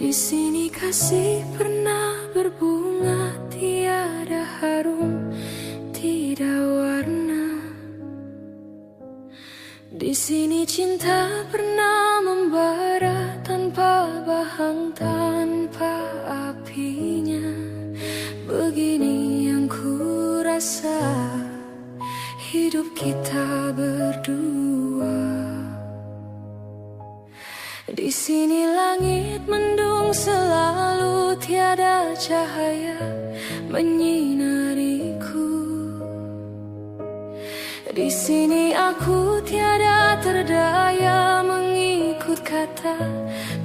Di sini kasih pernah berbunga, tiada harum, tidak warna. Di sini cinta pernah membara tanpa bahang, tanpa apinya. Begini yang ku rasa hidup kita berdua. Di sini langit mendung selalu, tiada cahaya menyinariku. Di sini aku tiada terdaya mengikut kata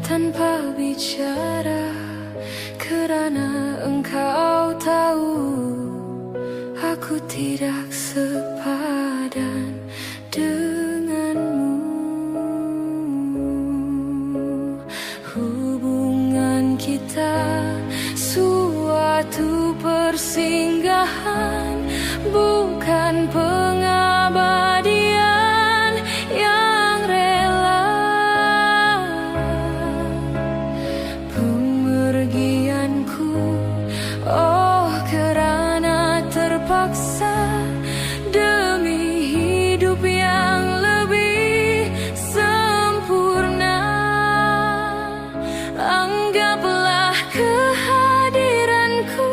tanpa bicara, kerana engkau tahu aku tidak sepadan denganmu. Hubungan kita suatu persinggahan, bukan pengabadian yang rela. Pemergianku, oh kerana terpaksa demi hidup yang lebih sempurna. Anggaplah kehadiranku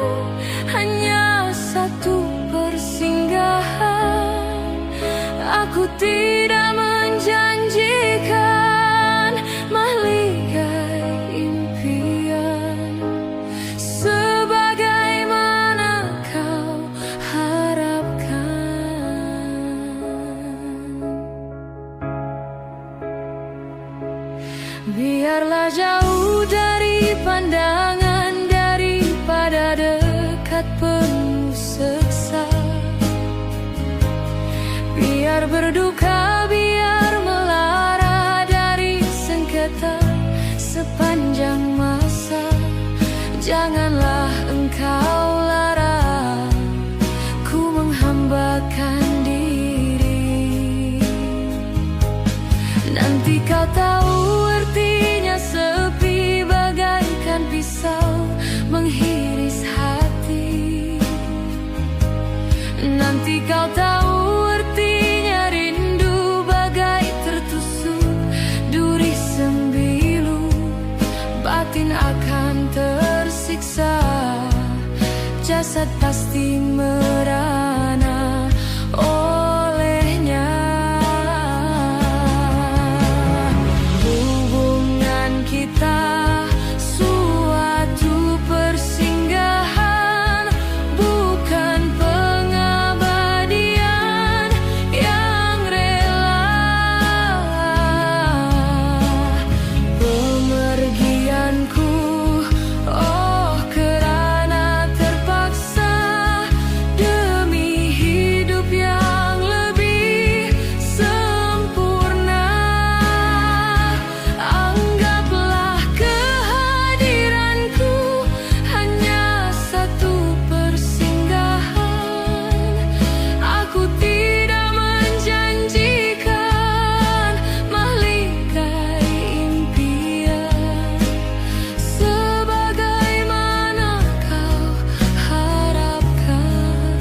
hanya satu persinggahan. Aku tidak menjanjikan mahligai impian sebagaimana kau harapkan. Biarlah jauh dari pandangan daripada dekat penuh seksa. Biar berduka, biar melara dari sengketa sepanjang masa. Janganlah engkau larang ku menghambakan diri. Nanti kau tahu artinya sepi bagaikan pisau menghiris hati. Nanti kau tahu artinya rindu bagai tertusuk duri sembilu. Batin akan tersiksa, jasad pasti merana olehnya. Hubungan kita suatu persinggahan, bukan pengabadian yang rela. Pemergianku, oh kerana terpaksa demi hidup yang lebih sempurna. Anggaplah kehadiranku hanya satu persinggahan. Aku tidak menjanjikan mahligai impian sebagaimana kau harapkan.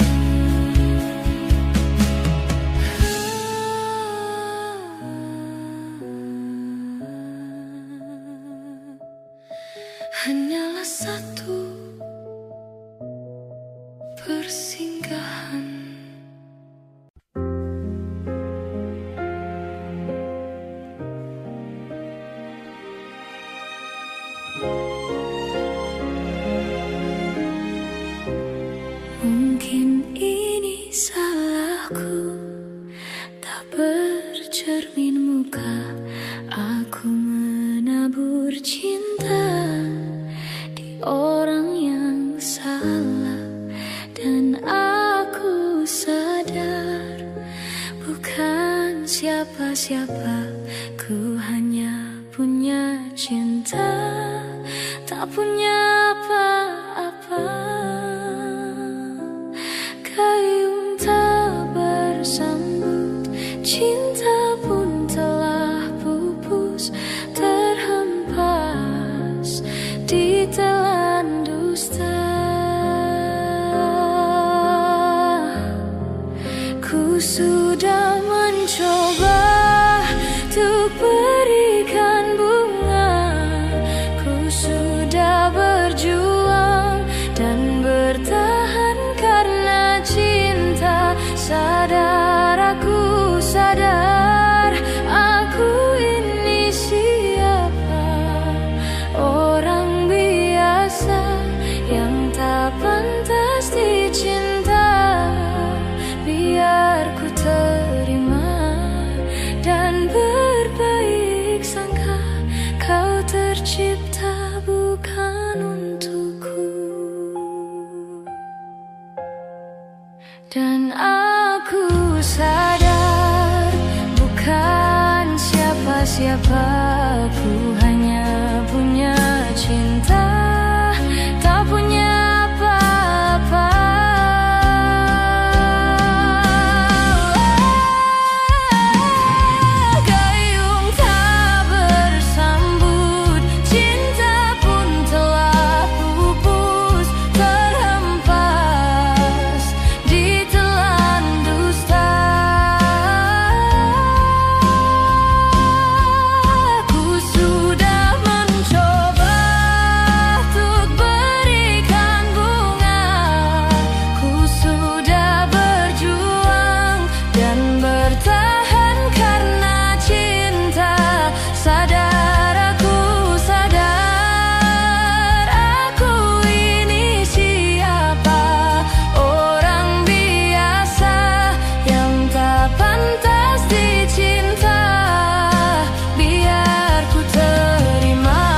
Hanyalah satu persinggahan. Mungkin ini salahku, tak bercermin muka. Aku menabur cinta di orang yang salah, dan aku sadar bukan siapa-siapa. Ku hanya punya cinta, tak punya apa-apa. Gayung tak bersambut, cinta pun telah pupus, terhempas ditelan dusta. Ku sudah mencoba untuk berikan bunga, ku sudah berjuang dan bertahan karena cinta. Sadar, aku sadar, aku ini siapa, orang biasa yang tak pantas dicinta. Biar ku terima dan berbaik sangka, kau tercipta bukan untukku. Dan aku sadar bukan siapa-siapa, ku hanya punya cinta, tak punya apa-apa. Gayung tak bersambut, cinta pun telah pupus, terhempas ditelan dusta. Ku sudah mencoba untuk berikan bunga, ku sudah berjuang dan bertahan karena cinta. Sadar, aku sadar, aku ini siapa, orang biasa yang tak pantas dicinta. Biar ku terima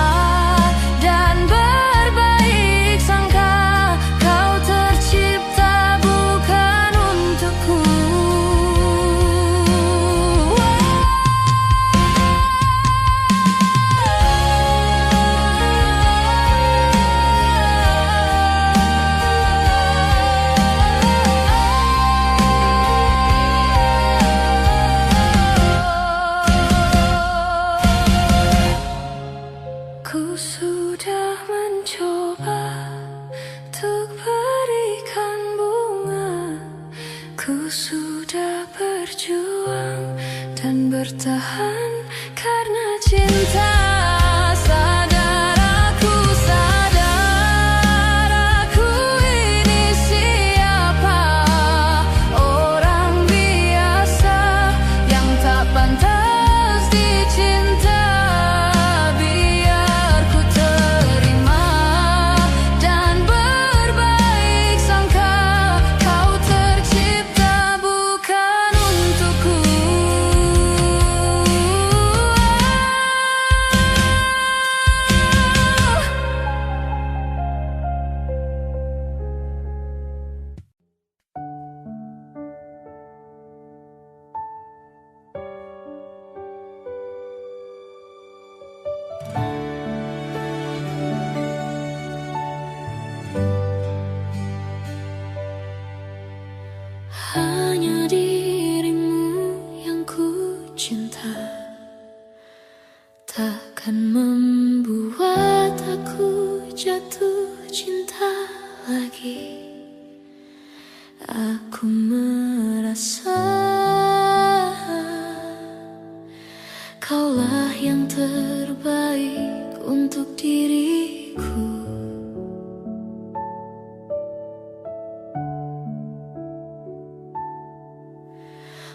dan berbaik sangka, kau tercipta bukan untukku. Ku sudah mencoba untuk berikan bunga, ku sudah berjuang dan bertahan karena cinta. Sadar, aku sadar, aku ini siapa, orang biasa yang tak pantas dicinta. Biar ku terima dan berbaik sangka, kau tercipta bukan untukku. Hanya dirimu yang ku cinta, takkan membuat aku jatuh cinta lagi. Aku merasa kaulah yang terbaik untuk diriku.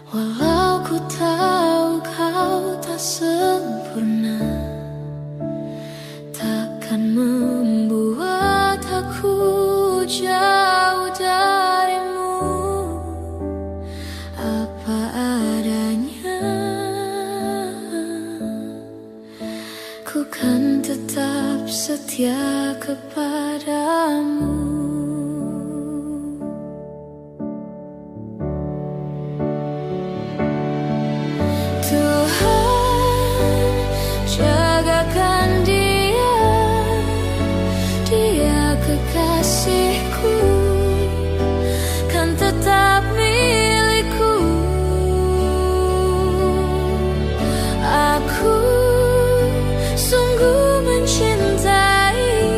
Walau ku tahu kau tak sempurna, takkan membuat aku jauh darimu. Apa adanya, ku kan tetap setia kepadamu. Jagakan dia kekasihku, kan tetap milikku. Aku sungguh mencintai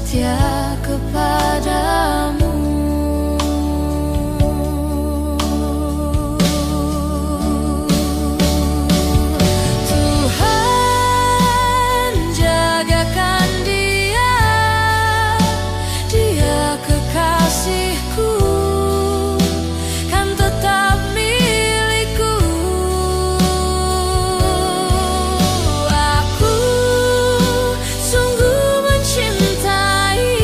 setia kepadamu. Tuhan jagakan dia, dia kekasihku, kan tetap milikku. Aku sungguh mencintai,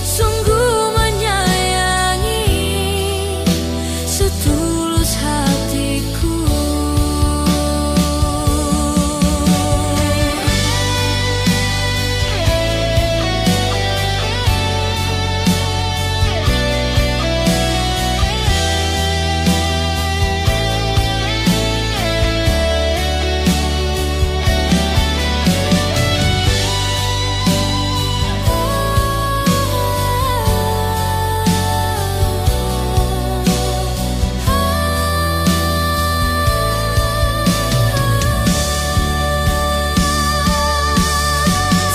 sungguh menyayangi, setulus hatiku.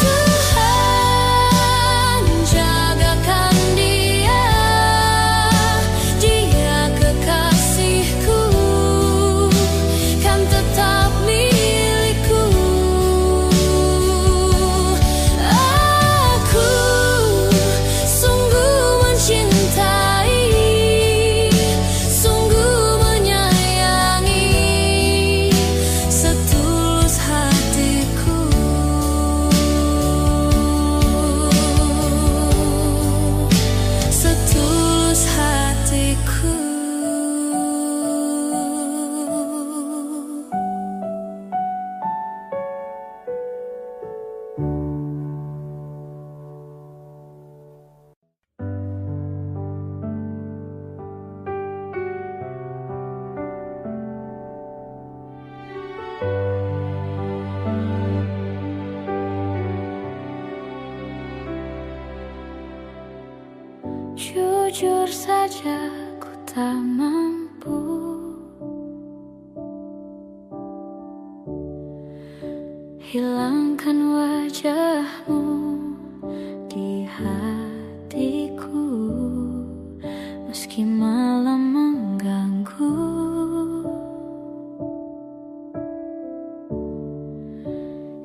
Tuhan jagakan dia, dia kekasihku, kan tetap milikku. Aku sungguh mencintai, sungguh menyayangi, setulus hatiku. Setulus hatiku. Jujur saja ku tak mampu hilangkan wajahmu di hatiku, meski malam mengganggu.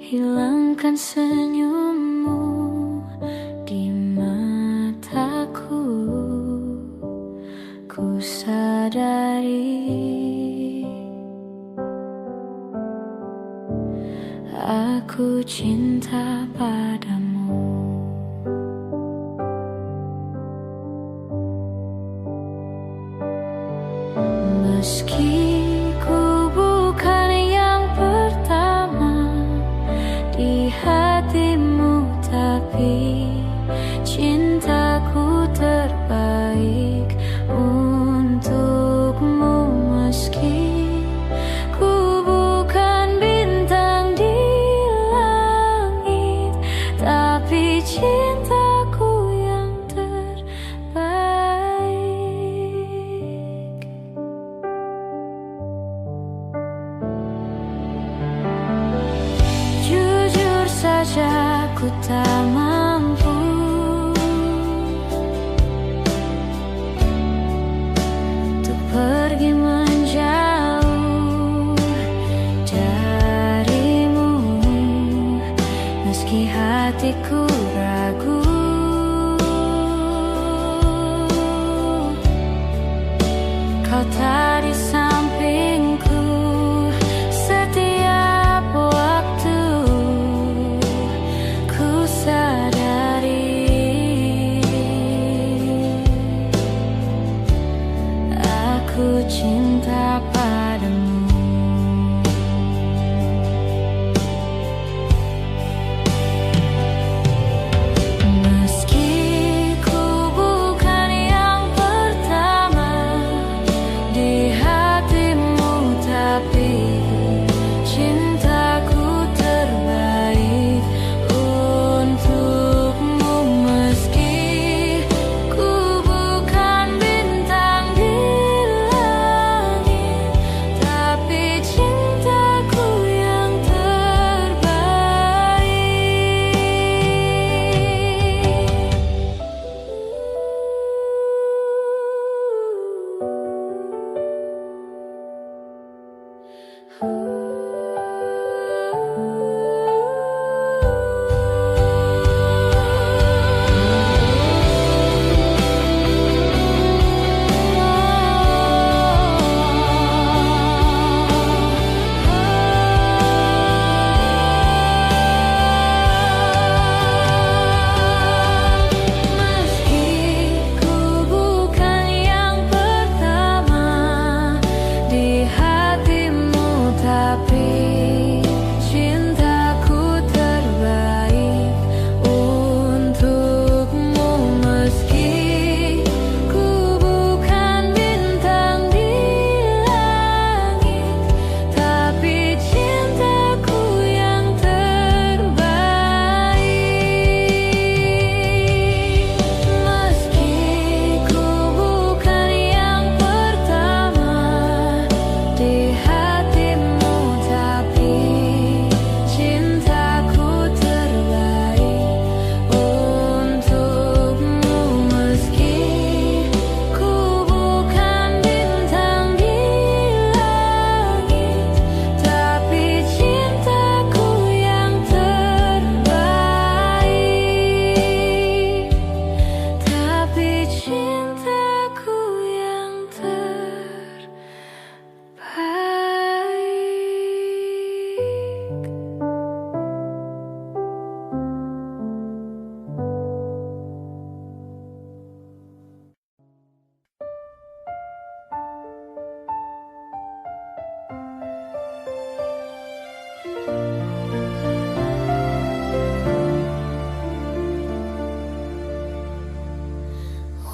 Hilangkan senyummu di mataku, ku sadari aku cinta padamu. Meski ku bukan yang pertama di hatimu, tapi cintaku terbaik untukmu. Meski ku bukan bintang di langit, tapi cintaku yang terbaik. Jujur saja ku tak mampu untuk pergi menjauh darimu, meski hatiku ragu. Kau tak di sampingku setiap waktu, ku sadari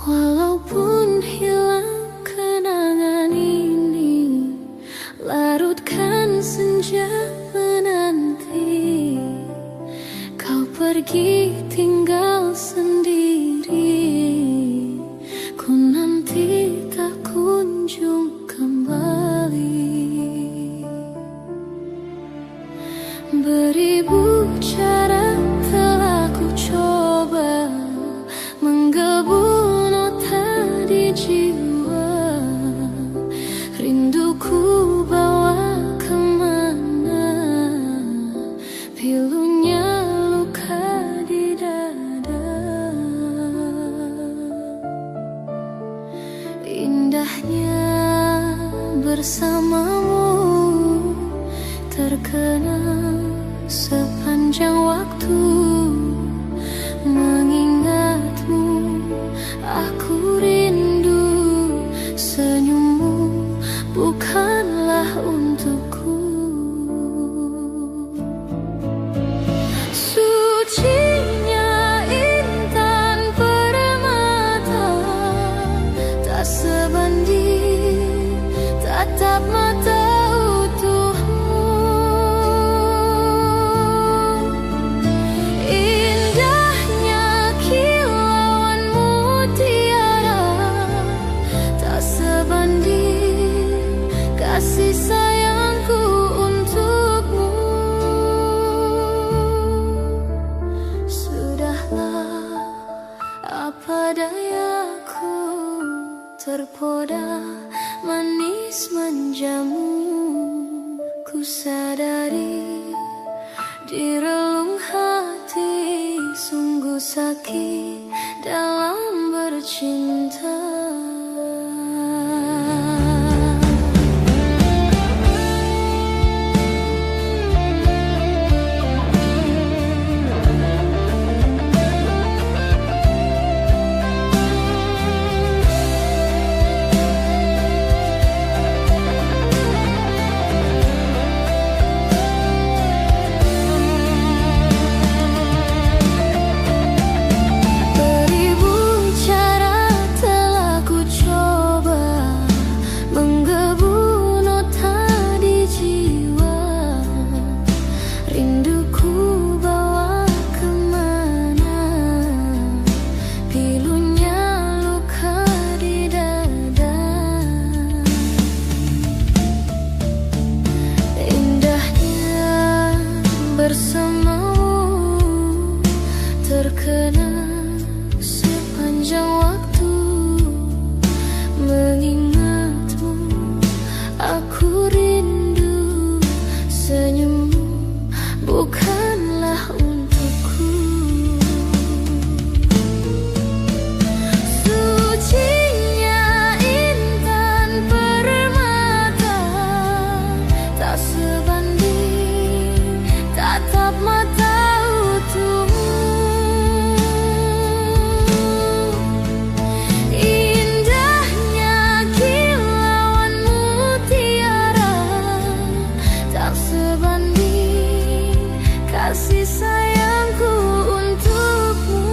Walaupun hilang kenangan ini, larutkan senja menanti. Kau pergi tinggal sendiri, ku nanti tak kunjung kembali. Beribu cara telah ku coba menggebu jiwa, rinduku bawa kemana, pilunya luka di dada. Indahnya bersamamu terkenang sepanjang waktu. Mengingatmu aku rindu, senyummu bukanlah untukku. Sucinya intan permata, tak sebanding tatap mata utuhmu. Indahnya kilauan mutiara, tak sebanding kasih sayangku untukmu. Sudahlah, apa dayaku, terpoda manis menjamu. Ku sadari di relung hati, sungguh sakit dalam bercinta. Beribu cara telah bukanlah untukku. Sucinya intan permata tak sebanding tatap mata utuhmu. Indahnya kilauan mutiara tak sebanding kasih sayangku untukmu.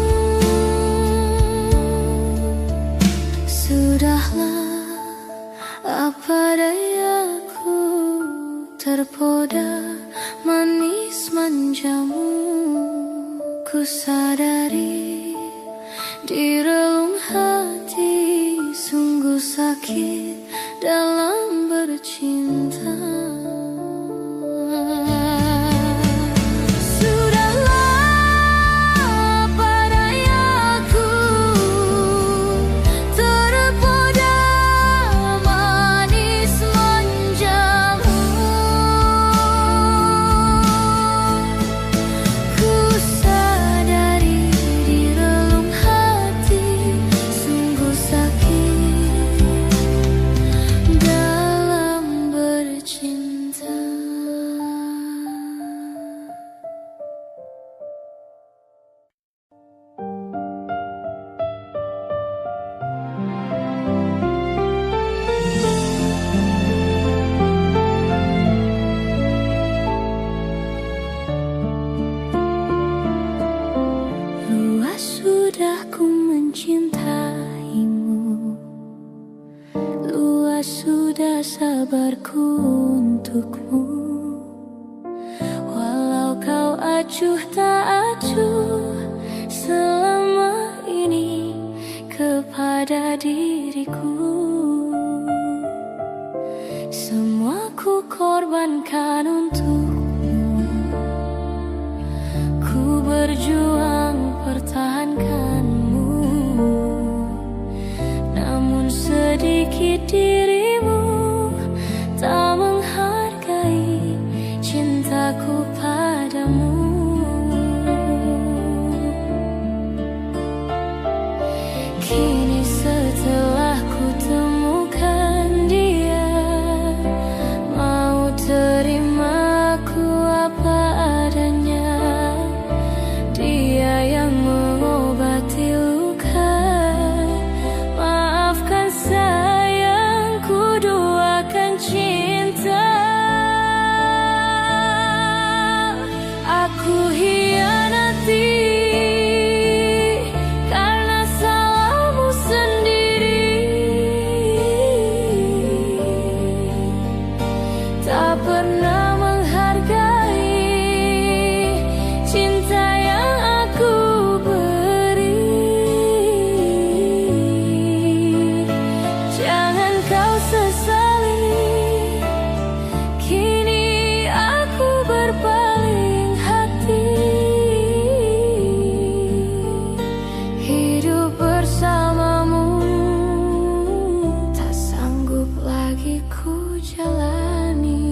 Sudahlah, apa dayaku, terpoda manis manjamu. Ku sadari di relung hati sungguh sakit dalam bercinta. Sudah ku mencintaimu, luas sudah sabarku untukmu. Walau kau acuh tak acuh selama ini kepada diriku, semua ku korbankan untukmu. Ku berjuang pertahankanmu, namun sedikit dirimu tak menghargai cintaku padamu. Kini setelah ku temukan dia, mau terimaku apa adanya. Dia yang mengobati luka, maafkan sayangku, duakan cinta. Aku hianati karena salahmu sendiri, tak pernah menghargai cinta yang aku beri. Jangan kau sesali, kini aku berpaling hati. Hidup bersamamu tak sanggup lagi ku jalani.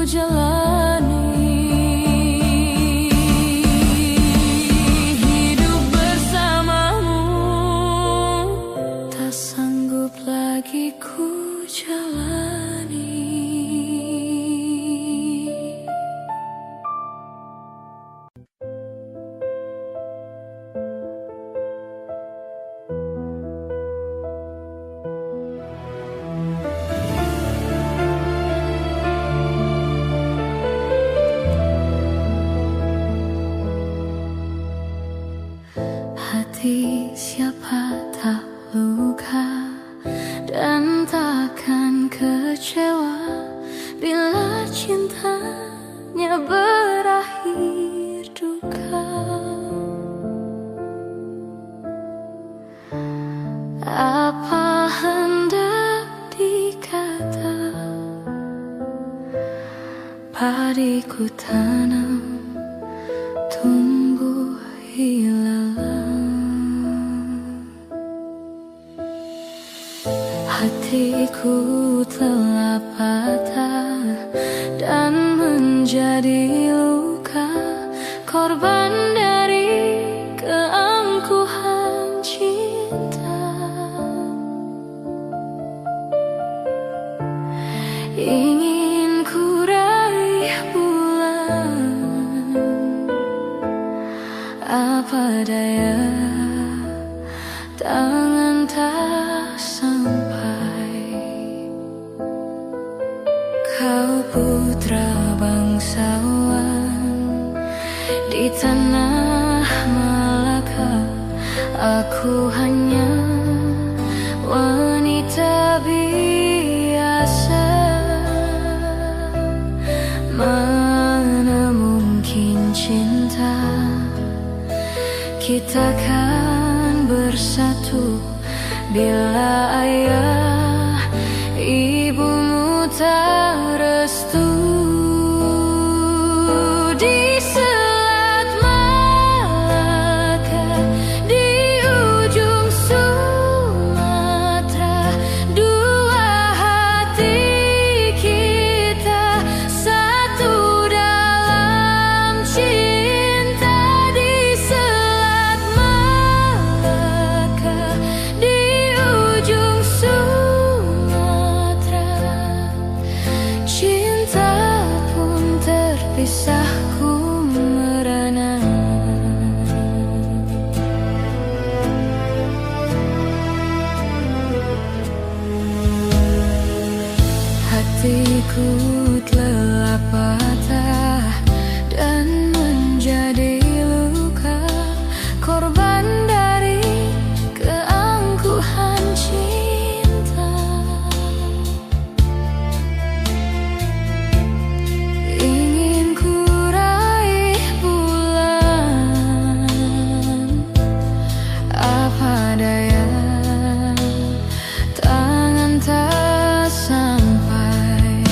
jalani. Hidup bersamamu tak sanggup lagi ku jalani. Hati siapa tak luka dan takkan kecewa bila cintanya berakhir duka. Apa hendak dikata, padiku tanam tumbuh ilalang. Hatiku telah patah dan menjadi luka, korban dari keangkuhan cinta. Ingin ku raih bulan, apa daya tangan tak sampai. Kau putra bangsawan di tanah Malaka, aku hanya wanita biasa. Mana mungkin cinta kita kan bersatu bila ayah ibumu tak restu. Di Selat Malaka, di ujung Sumatera, dua hati kita satu dalam cinta. Di Selat Malaka, di ujung Sumatera, cinta pun terpisahku merana. Hatiku telah patah dan menjadi luka, korban dari keangkuhan cinta. Ingin ku raih bulan, apa daya tangan tak sampai.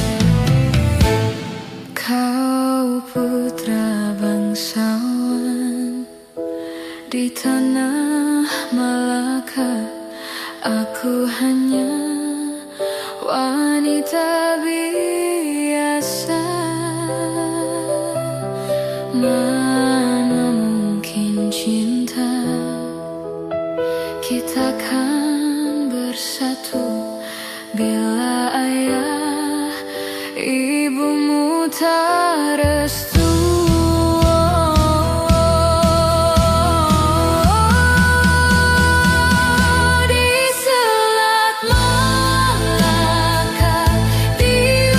Kau putra bangsawan di tanah Malaka, aku hanya wanita biasa. Mana mungkin cinta kita kan bersatu bila ayah ibumu tak restu. Di Selat Malaka, di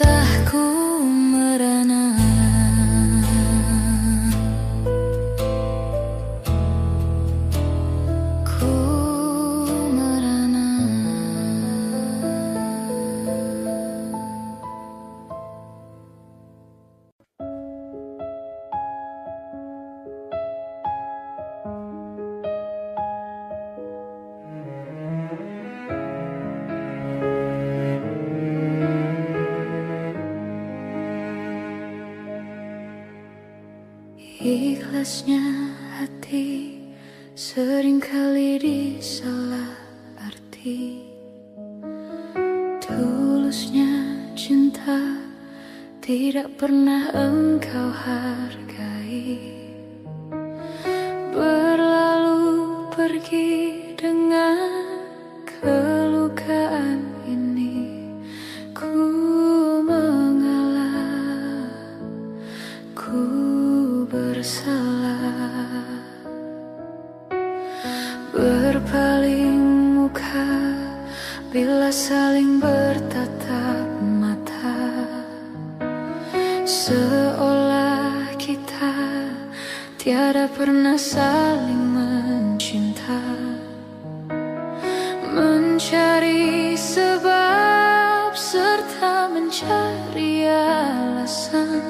Resahku merana, ku merana. Ikhlasnya hati seringkali disalah arti. Tulusnya cinta tidak pernah engkau hargai. Berlalu pergi dengan kelukaan ini, ku mengalah, ku bersalah. Berpaling muka bila saling bertatap mata, seolah kita tiada pernah saling mencinta. Mencari sebab serta mencari alasan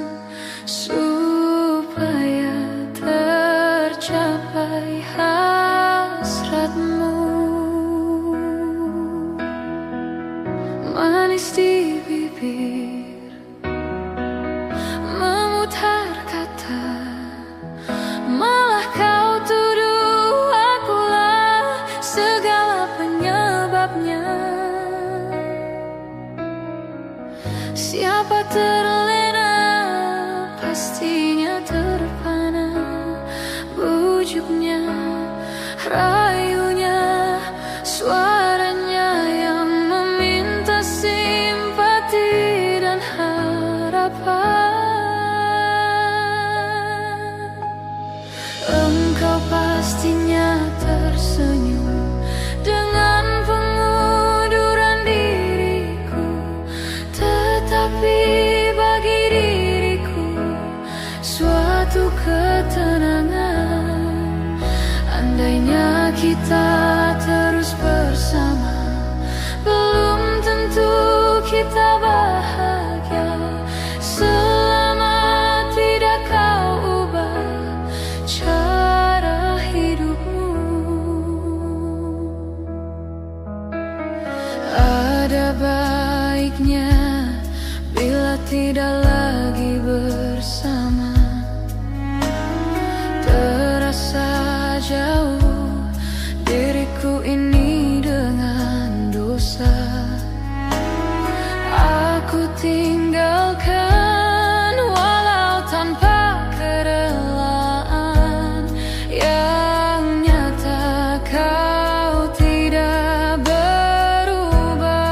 supaya tercapai hasratmu. Manis di bibir, memutar kata, malah kau tuduh akulah segala penyebabnya. Siapa terlena pastinya terpana, bujuknya, rayunya, suaranya yang meminta simpati dan harapan. Engkau pastinya tersenyum dengan pengunduran diriku, tetapi bagi diriku suatu ketenangan. Andainya kita terus bersama, belum tentu kita bahagia selama tidak kau ubah cara hidupmu. Ada baiknya bila tidak lagi bersama, terasa jauh diriku ini dengan dosa. Aku tinggalkan walau tanpa kerelaan, yang nyata kau tidak berubah.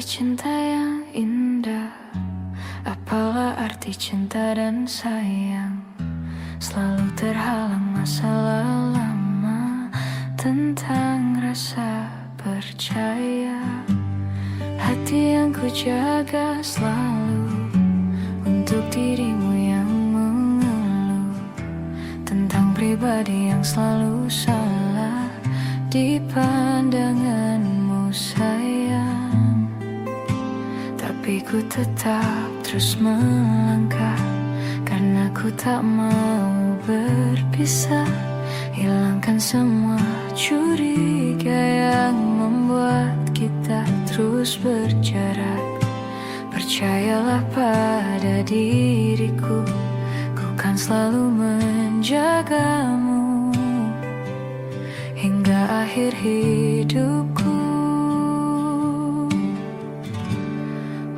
cinta yang indah? Apalah arti cinta dan sayang? Selalu terhalang masalah lama. Tentang rasa percaya, hati yang ku jaga selalu untuk dirimu yang mengeluh tentang pribadi yang selalu salah di pandanganmu sayang. Tapi ku tetap terus melangkah karena ku tak mau berpisah. Hilangkan semua curiga yang membuat kita terus berjarak. Percayalah pada diriku, ku kan selalu menjagamu hingga akhir hidupku.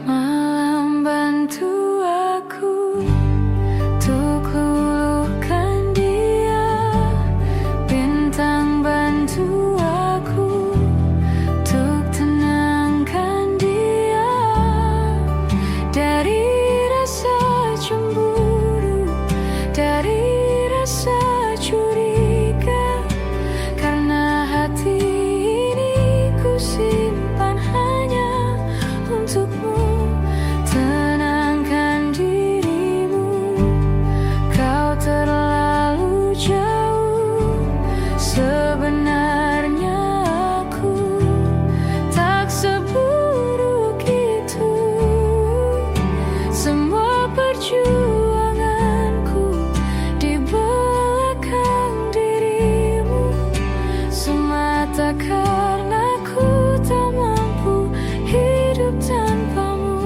Malam bantu aku untuk luluhkan dia, bintang bantu aku untuk tenangkan dia dari rasa cemburu, dari rasa curiga. Karena hati ini ku simpan hanya untukmu. Tenangkan dirimu, kau terlalu jauh. Sebenarnya aku tak seburuk itu. Semua perjuanganku di belakang dirimu semata karena ku tak mampu hidup tanpamu.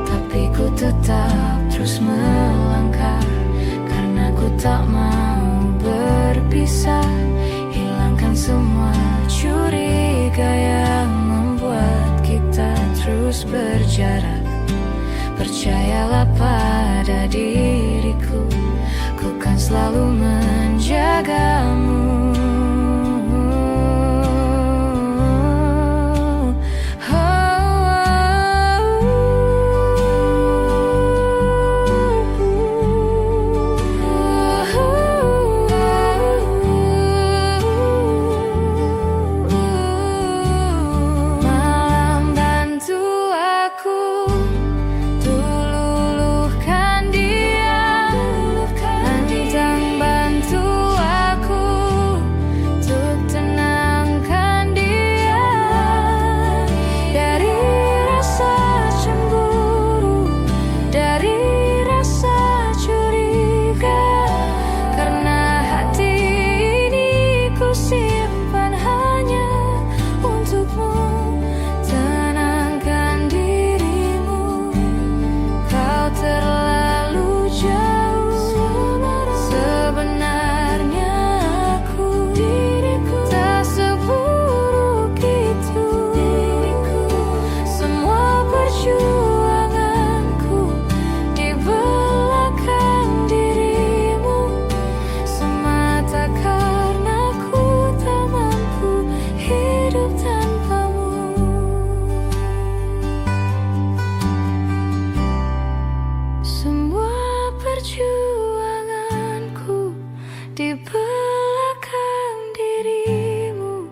Tapi ku tetap terus melangkah karena ku tak mau berpisah. Hilangkan semua curiga yang membuat kita terus berjarak. Percayalah pada diriku, ku kan selalu menjagamu. Malam bantu aku luluhkan dia, bintang bantu aku untuk tenangkan dia dari rasa cemburu, dari rasa curiga. Karena hati ini ku simpan hanya untukmu. Tenangkan dirimu, kau terlalu jauh. Sebenarnya aku tak seburuk itu. Semua perjuanganku di belakang dirimu semata karena ku tak mampu hidup tanpamu. Semua perjuanganku di belakang dirimu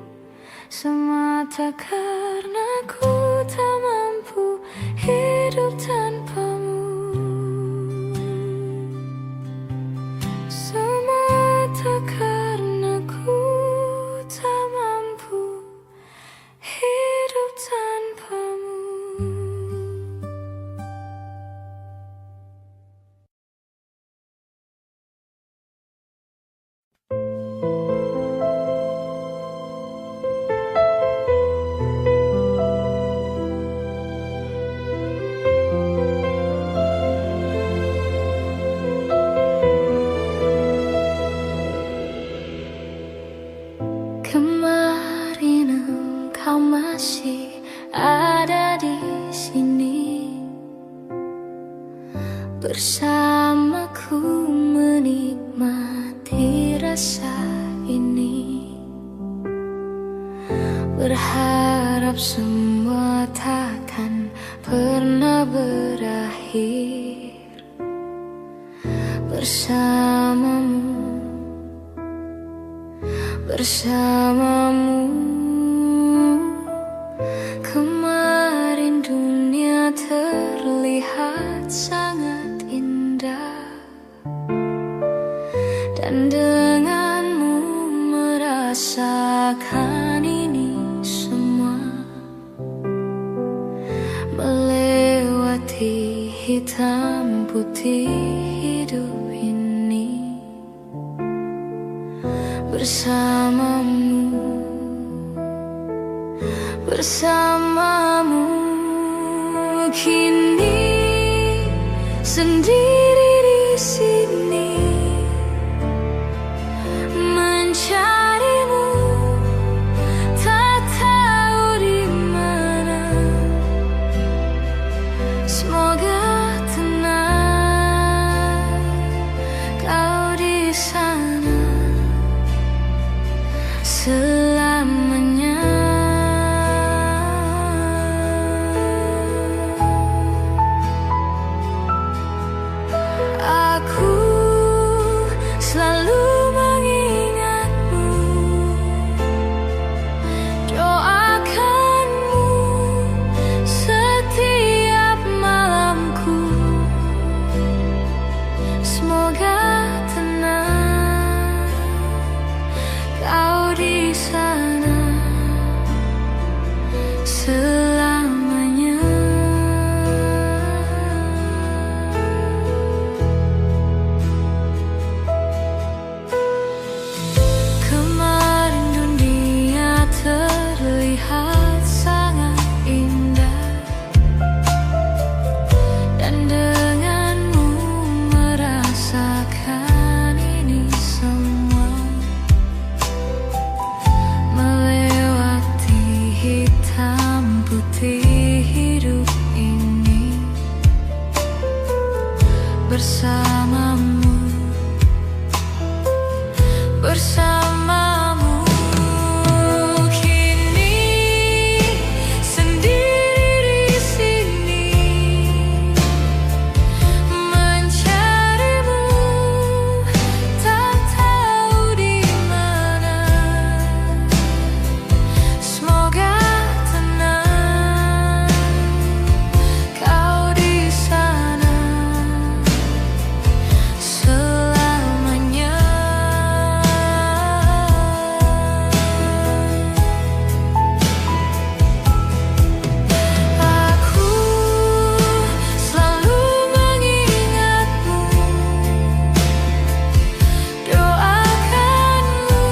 semata karena ku tak mampu hidup tanpamu. Semata karena ku tak mampu hidup tanpamu. Kemarin engkau masih ada di sini bersamaku menikmati rasa ini, berharap semua takkan pernah berakhir. Bersamamu, kemarin dunia terlihat sangat indah, dan denganmu merasakan ini semua, melewati hitam putih hidup ini. Bersamamu kini sendiri di sini, mencarimu tak tahu di mana. Semoga tenang kau di sana selamanya. Aku selalu mengingatmu, doakanmu setiap malamku. Semoga tenang kau di sana selamanya. Kemarin dunia terlihat sangat indah, dan denganmu merasakan ini semua, melewati hitam putih hidup ini. Bersamamu kini sendiri di sini, mencarimu tak tahu di mana. Semoga tenang kau di sana selamanya. Aku selalu mengingatmu, doakanmu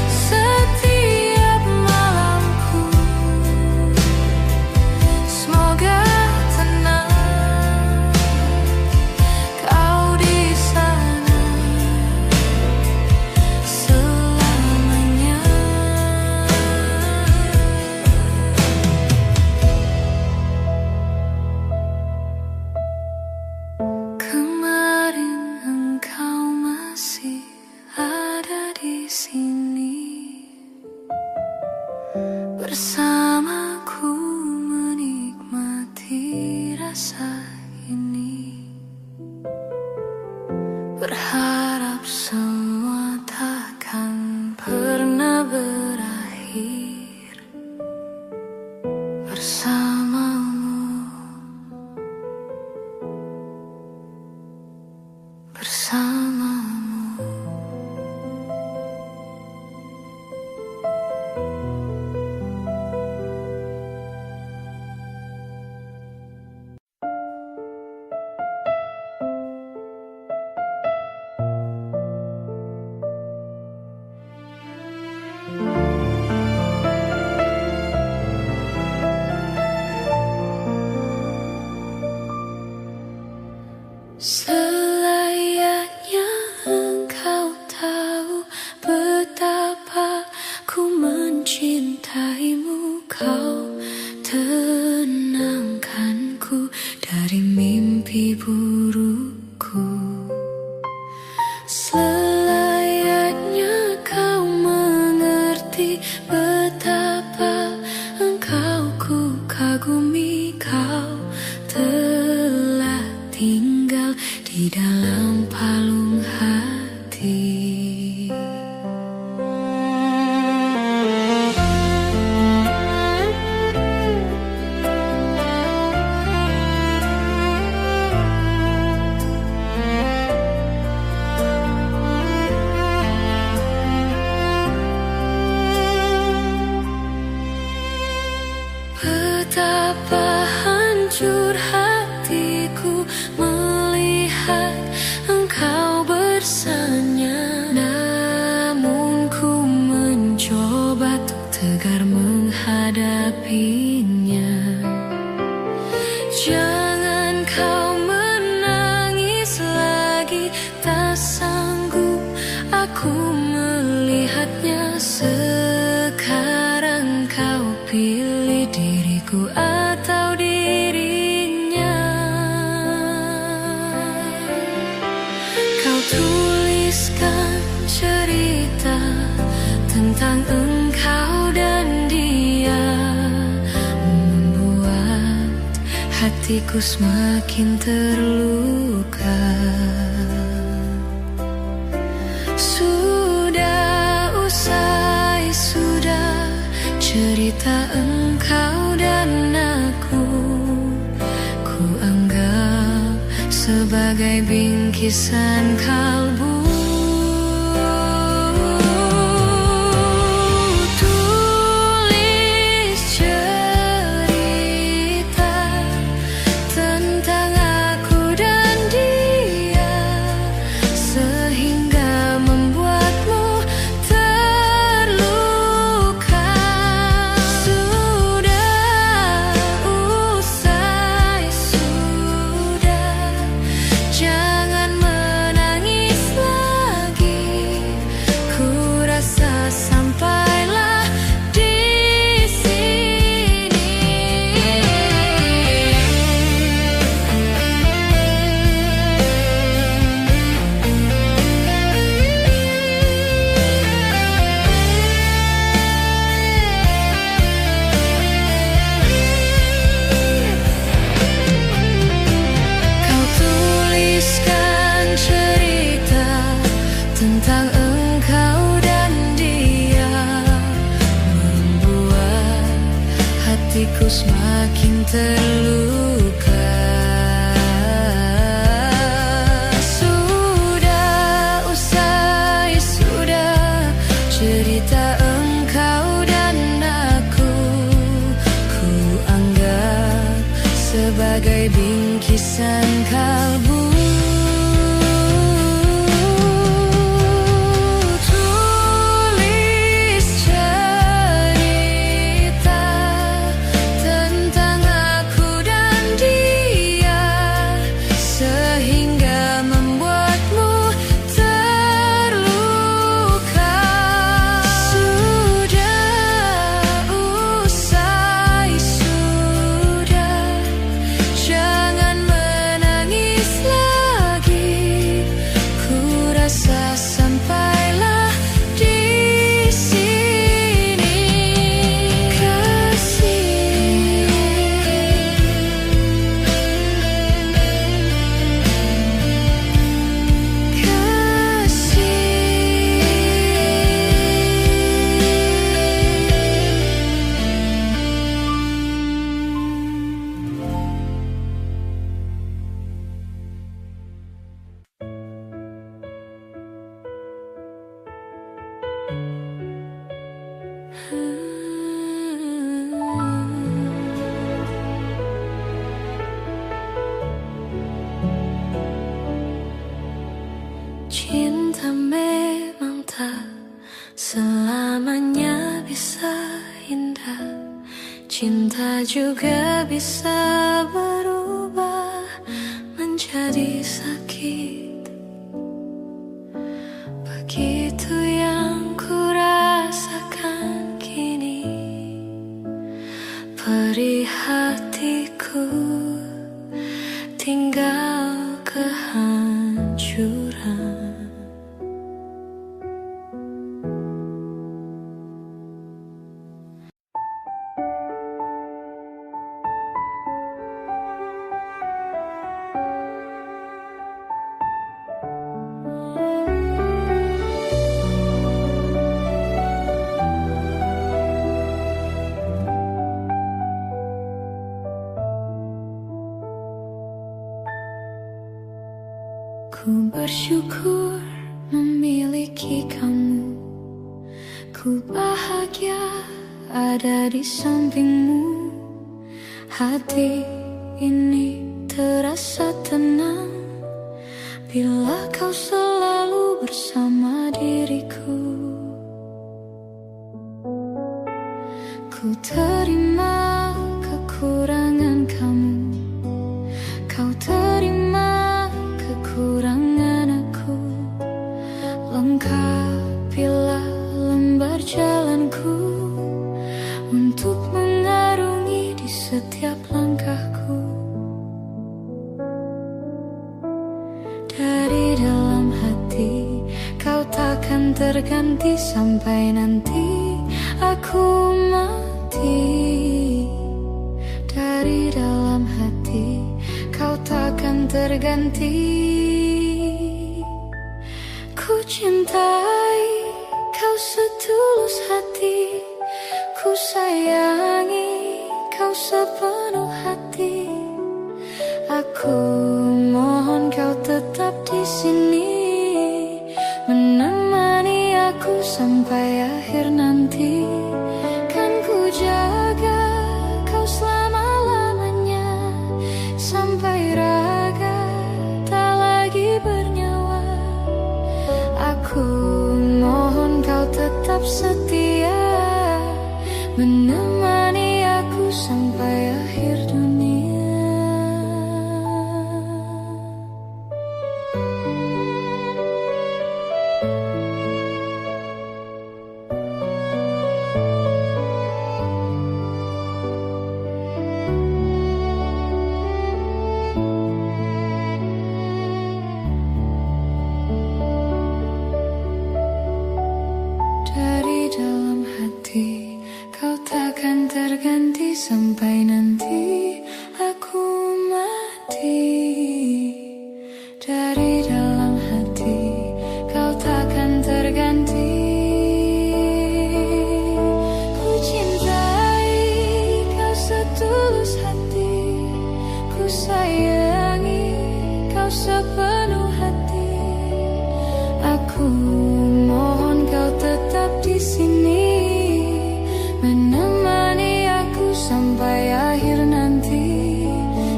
setiap malamku. Semoga tenang kau di sana selamanya. Kemarin engkau masih ada di sini, bersamaku menikmati rasa ini. Berharap semua takkan pernah berakhir. Bersamamu. Betapa hancur hatiku melihat engkau bersanya. Namun ku mencoba untuk tegar menghadapinya. Jangan kau menangis lagi, tak sanggup aku melihatnya. Sekarang kau pilih diriku atau dirinya. Kau tuliskan cerita tentang engkau dan dia, membuat hatiku semakin terluka. Sudah usai, sudah cerita engkau dan aku, ku anggap sebagai bingkisan kalbu. Tulis cerita tentang aku dan dia, sehingga membuatmu terluka. Sudah usai, sudah, jangan menangis lagi. Ku rasa sampailah di sini. Kau tuliskan cerita tentang engkau dan dia, membuat hatiku semakin terluka. Sudah usai, sudah cerita engkau dan aku, ku anggap sebagai bingkisan kalbu. Tulis cerita tentang aku dan dia, sehingga membuatmu terluka. Sudah usai, sudah, jangan menangis lagi. Ku rasa sampailah di sini. Kasih, cinta memang tak selamanya bisa indah. Cinta juga bisa berubah menjadi sakit. Begitu yang ku rasakan kini, perih hatiku tinggal kehancuran. Ku bersyukur memiliki kamu. Ku bahagia ada di sampingmu. Hati ini terasa tenang bila kau selalu bersama diriku. Ku terima kekurangan kamu, kau terima kekurangan aku. Lengkapilah lembar jalanku untuk mengarungi di setiap langkahku. Dari dalam hati kau takkan terganti sampai nanti aku mati. Dari dalam hati kau takkan terganti. Ku cintai kau setulus hati, ku sayangi kau sepenuh hati. Aku mohon kau tetap di sini, menemani aku sampai akhir nanti. Kan ku jaga kau selama-lamanya, sampai raga tak lagi bernyawa. Aku mohon kau tetap setia, menemani aku sampai akhir dunia. Dari dalam hati kau takkan terganti sampai nanti aku mati. Dari dalam hati kau takkan terganti. Ku cintai kau setulus hati, ku sayangi kau sepenuh hati. Aku mohon kau tetap di sini, menemani aku sampai akhir nanti.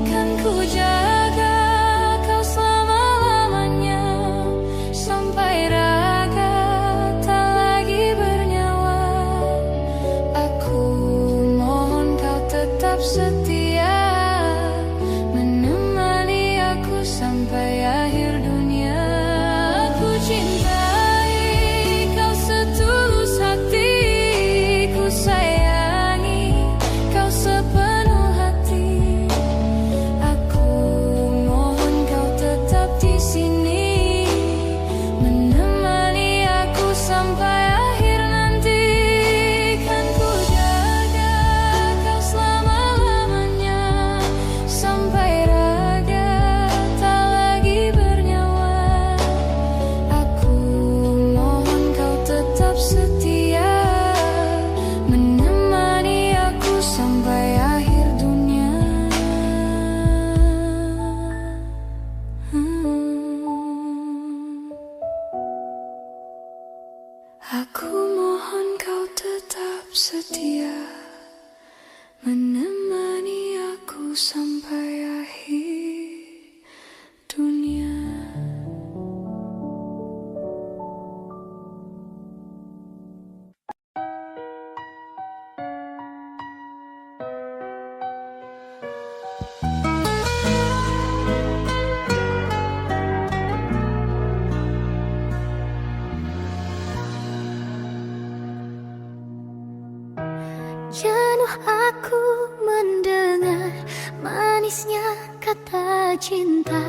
Kan ku jaga kau selama-lamanya, sampai raga tak lagi bernyawa. Aku mohon kau tetap setia, menemani aku sampai akhir dunia. Aku cintai kau setulus hati, ku sayangi kau sepenuh hati. Aku mohon kau tetap di sini, menemani aku sampai akhir nanti. Kan ku jaga kau selama-lamanya, sampai raga tak lagi bernyawa. Aku mohon kau tetap setia, menemani aku sampai akhir dunia. Aku mohon kau tetap setia, menemani aku sampai akhir dunia. Jenuh aku mendengar manisnya kata cinta,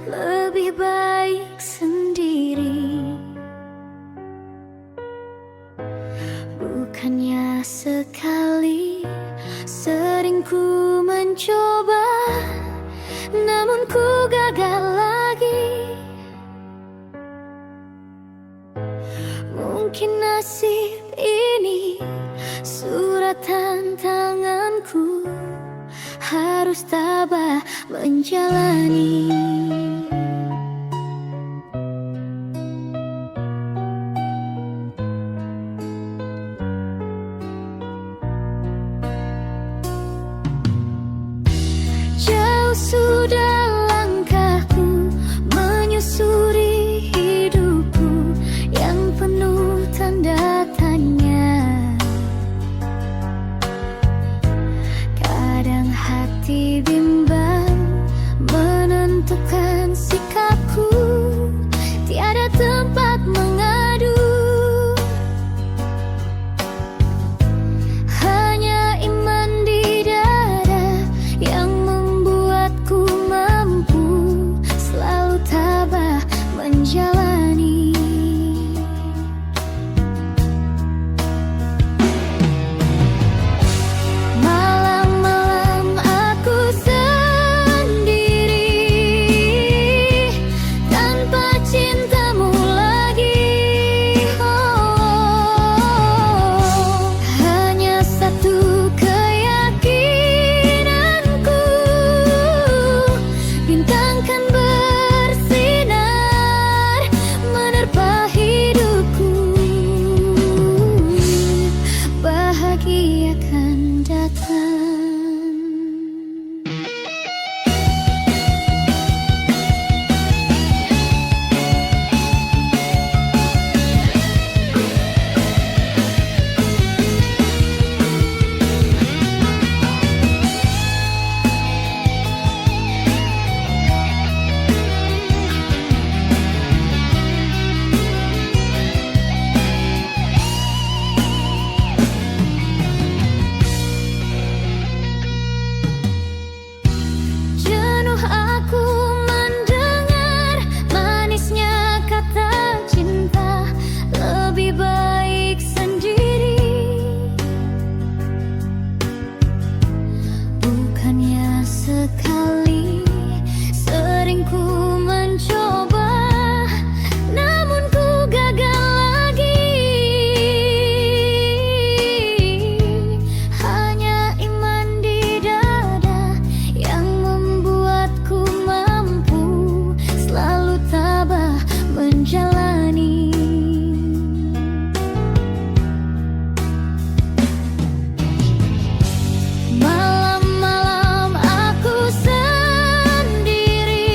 lebih baik sendiri. Bukannya sekali, sering ku mencoba, namun ku gagal lagi. Mungkin nasib ini suratan tanganku, harus tabah menjalani. sudah langkahku menyusuri hidupku yang penuh tanda tanya. Kadang hati bimbang menentukan sikapku, tiada tempat mengadu. Hanya iman di dada yang membuatku mampu selalu tabah menjalani. Malam-malam aku sendiri tanpa cintamu lagi. Oh, hanya satu keyakinanku, bintang kan bersinar menerpa hidupku. Bahagia akan datang. Jenuh aku mendengar manisnya kata cinta, lebih baik sendiri. Bukannya sekali sering ku mencoba, namun ku gagal lagi. Hanya iman di dada yang membuatku mampu selalu tabah menjalani. Malam-malam aku sendiri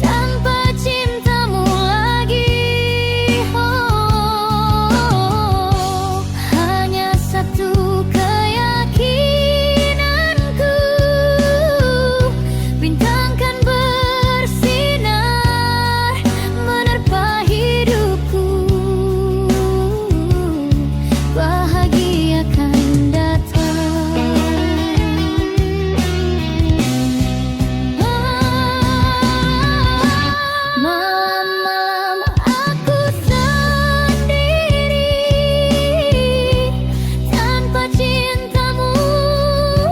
tanpa cintamu lagi. Oh, hanya satu keyakinanku, bintang kan bersinar menerpa hidupku. Bahagia akan datang. Malam-malam aku sendiri tanpa cintamu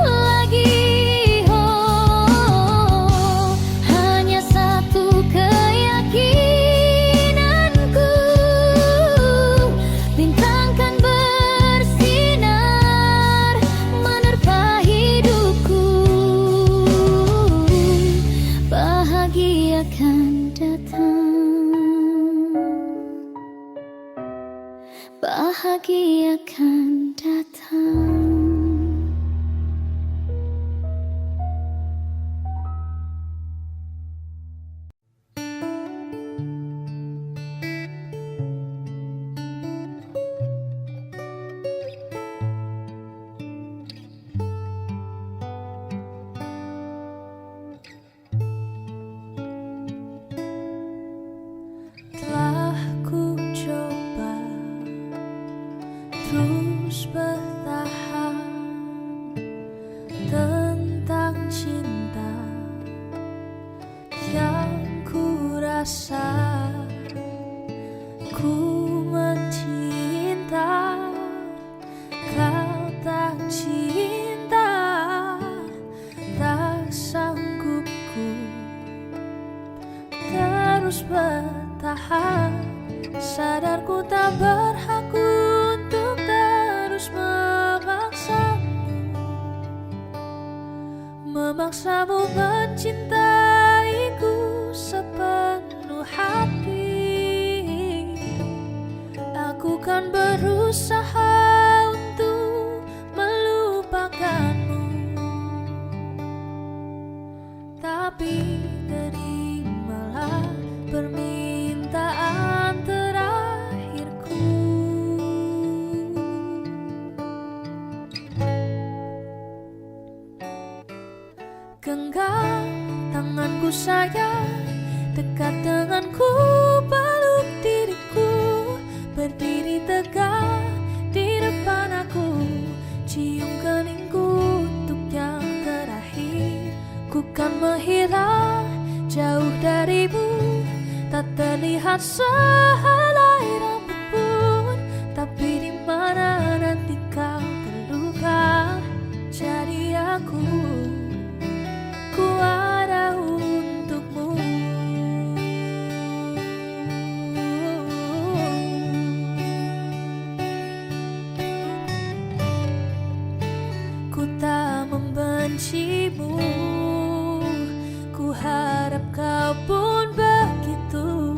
lagi. Oh, hanya satu keyakinanku, bintang kan bersinar menerpa hidupku. Bahagia akan datang. Bahagia akan datang. Telah ku coba terus bertahan tentang cinta yang ku rasa. Ku mencinta, kau tak cinta, tak sanggup ku terus bertahan. Sadar ku tak berhak untuk terus memaksamu mencintaiku sepenuh hati. Aku kan berusaha untuk melupakanmu, tanganku sayang, dekat denganku, peluk diriku, berdiri tegak di depan aku, cium keningku untuk yang terakhir. Ku kan menghilang jauh darimu, tak terlihat sehelai rambut pun, tapi di mana nanti kau terluka, jadi aku ada untukmu. Ku tak membencimu, ku harap kau pun begitu.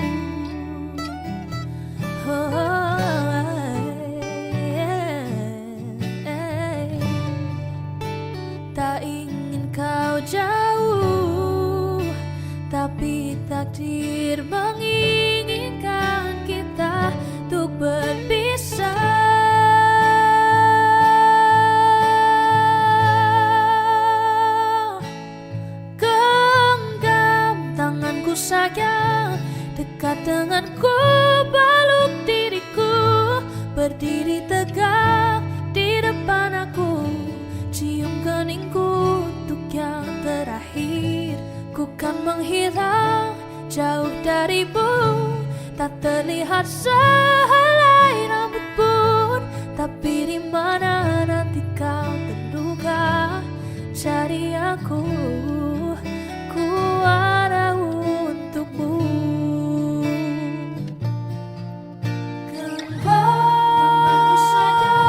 Tak ingin kau jauh, tapi takdir menginginkan kita untuk berpisah. Tanganku sayang, dekat denganku, peluk diriku, berdiri tegak di depan aku, cium keningku untuk yang terakhir. Ku kan menghilang jauh darimu, tak terlihat sehelai rambut pun, tapi di mana nanti kau terluka, jadi aku ada untukmu. Tanganku sayang,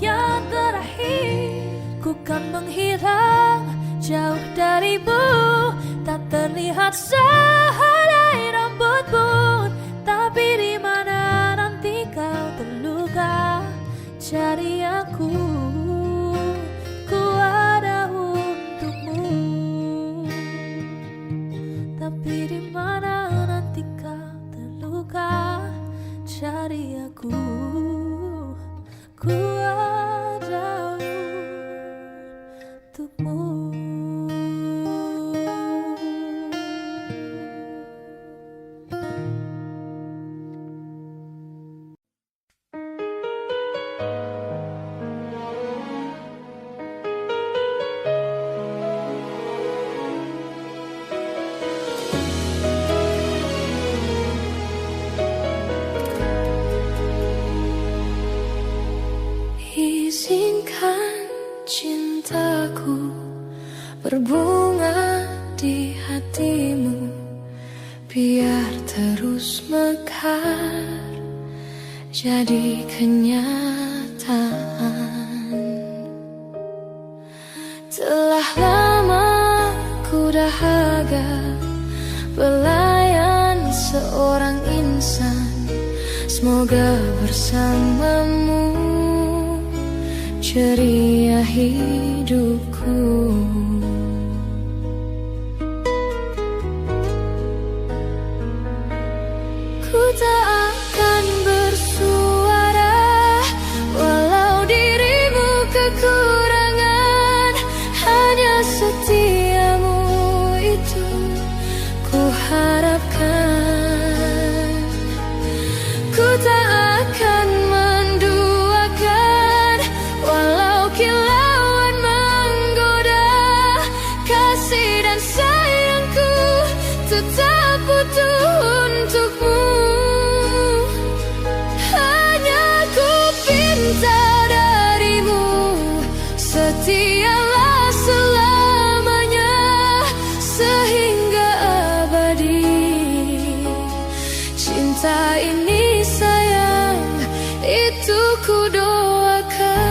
yang terakhir. Ku kan menghilang jauh darimu, tak terlihat sehelai rambut pun, tapi di mana nanti kau terluka, jadi aku ada untukmu. Tapi di mana nanti kau terluka, jadi aku ada untukmu. Izinkan cintaku berbunga di hatimu, biar terus mekar jadi kenyataan. Telah lama ku dahaga pelayan seorang insan, semoga bersamamu ceria hidupku. Ku tak akan bersuara walau dirimu kekurangan, hanya setiamu itu ku harapkan. Ku tak akan menduakan walau kilauan menggoda, kasih dan sayangku tetap butuh untukmu. Hanya ku pinta darimu, setialah selamanya sehingga abadi. Cinta ini sayang, itu ku doakan.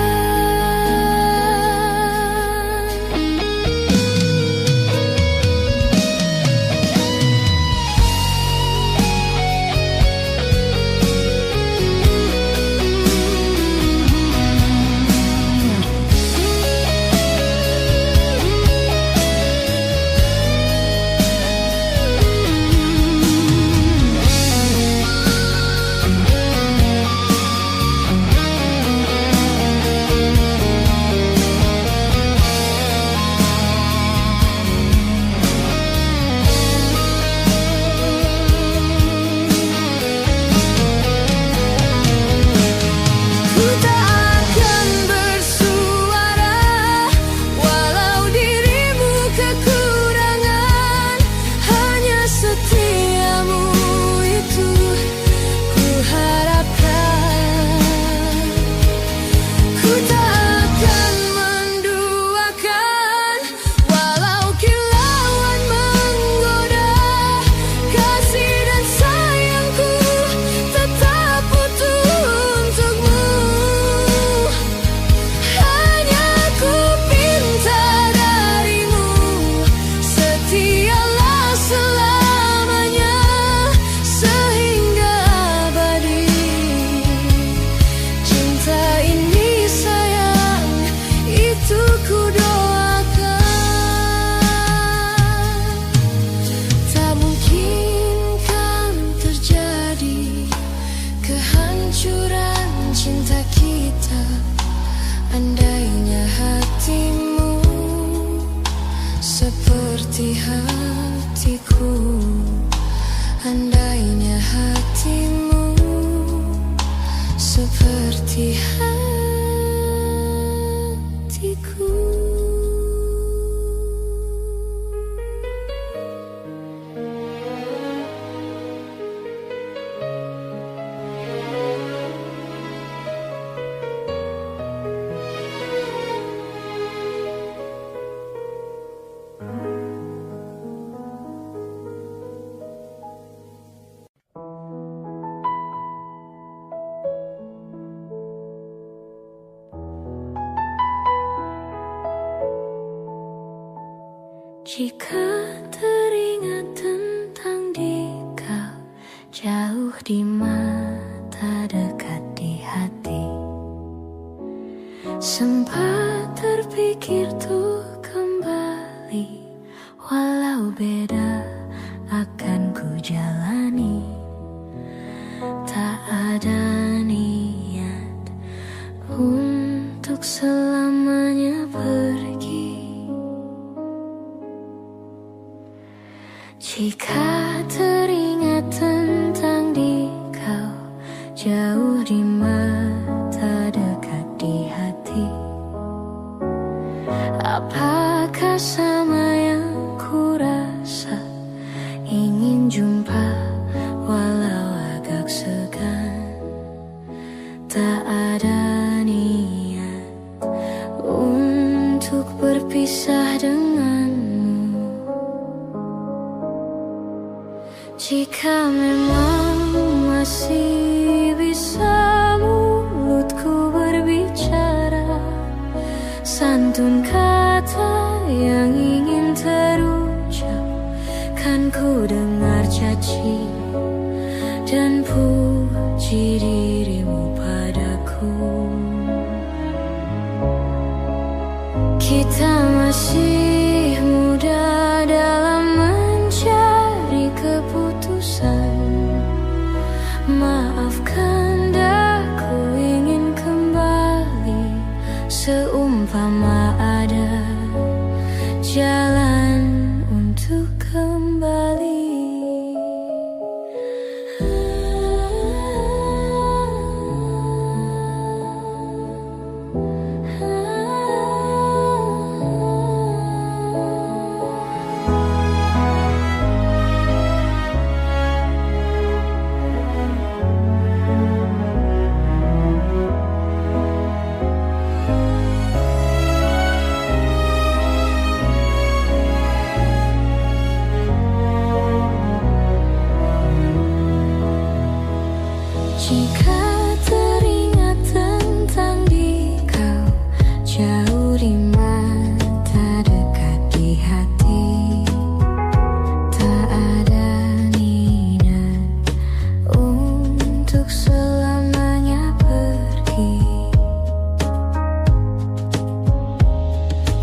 ku doakan. Tak mungkin kan terjadi kehancuran cinta kita, andainya hatimu seperti hatiku, andainya hatimu seperti hatiku. Jika teringat tentang dikau, jauh di mata dekat di hati, sempat terpikir tuh kembali, walau beda akan ku jalani. Tak ada niat untuk selamanya pergi. Jika teringat tentang dikau, jauh di mata dekat di hati, apakah sama yang ku rasa? Ingin jumpa walau agak segan. Tak ada niat untuk berpisah denganmu. Jika memang masih bisa mulutku berbicara, santun kata yang ingin terucap, kan ku dengar caci dan puji dirimu padaku. Kita masih muda dalam mencari keputusan. Maafkan daku ingin kembali, seumpama ada jalan untuk kembali. Jika teringat tentang dikau, jauh di mata dekat di hati, tak ada niat untuk selamanya pergi.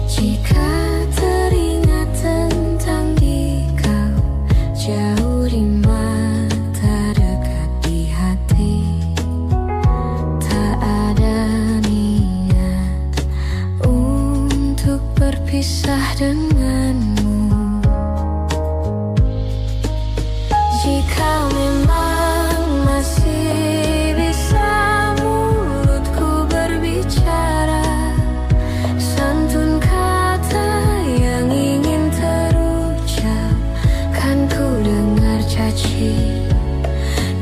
Jika teringat tentang dikau, jauh di mata dekat di hati, tak ada niat untuk berpisah denganmu. Jika memang masih bisa mulutku berbicara, santun kata yang ingin terucap, kan ku dengar caci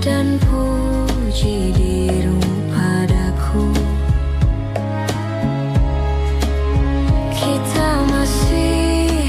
dan puji dirimu padaku. Kita masih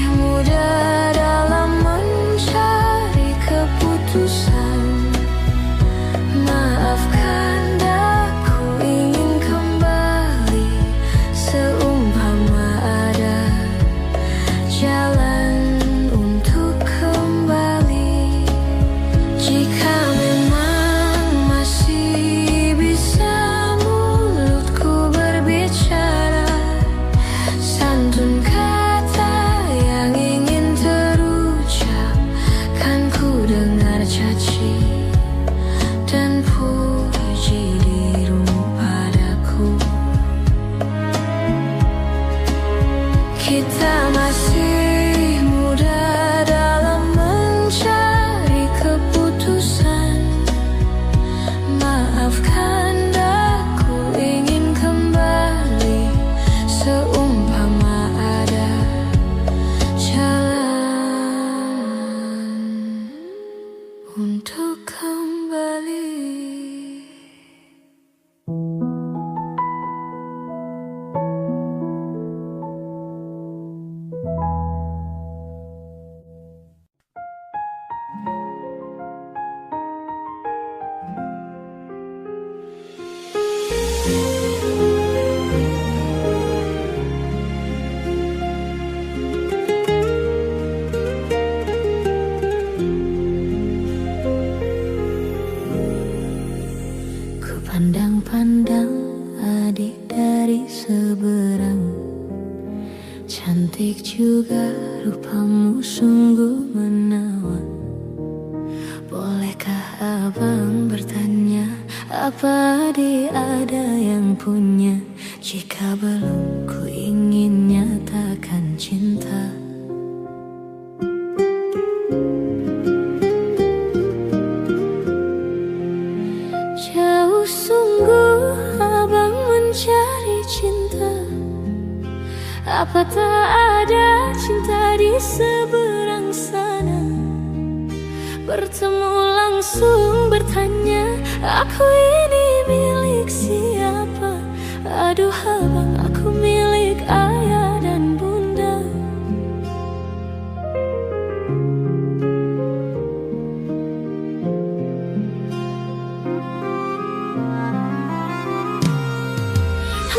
Kita masih muda dalam mencari keputusan. Maafkan aku ingin kembali seumpama ada jalan untuk kembali. Pandang-pandang adik dari seberang, cantik juga rupamu sungguh menawan. Bolehkah abang bertanya, apa adik ada yang punya? Jika belum, ku ingin nyatakan cinta. Jauh sungguh abang mencari cinta. Apa tak ada cinta di seberang sana? Bertemu langsung bertanya, aku ini milik siapa? Aduh abang, aku milik ayah dan bunda.